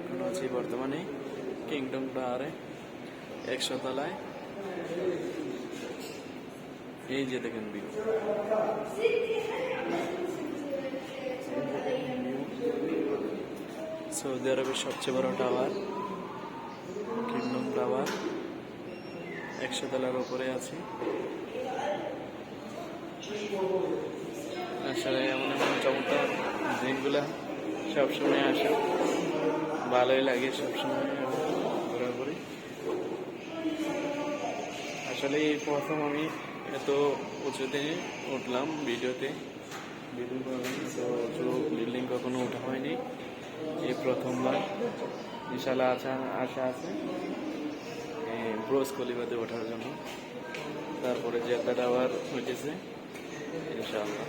এখন আছি বর্তমানে কিংডম টাওয়ারে 100 তলায়। এই যে দেখেন ভিউ, সৌদি আরবের সবচেয়ে বড় টাওয়ার কিংডম টাওয়ার। 100 তলার উপরে আছি। আসলে এমন এমন চমৎকার দিনগুলা সবসময় আসে, ভালোই লাগে সবসময় ঘোরাঘুরি। আসলে এই প্রথম আমি এত উঁচুতে উঠলাম ভিডিওতে, ভিডিও করলাম, তো উঁচু বিল্ডিং কখনো ওঠা হয়নি, এই প্রথমবার। ইনশাল্লাহ আশা আছে ব্রুজ খলিফাতে ওঠার জন্য। তারপরে জেদ্দা টাওয়ার হইতেছে ইনশাআল্লাহ।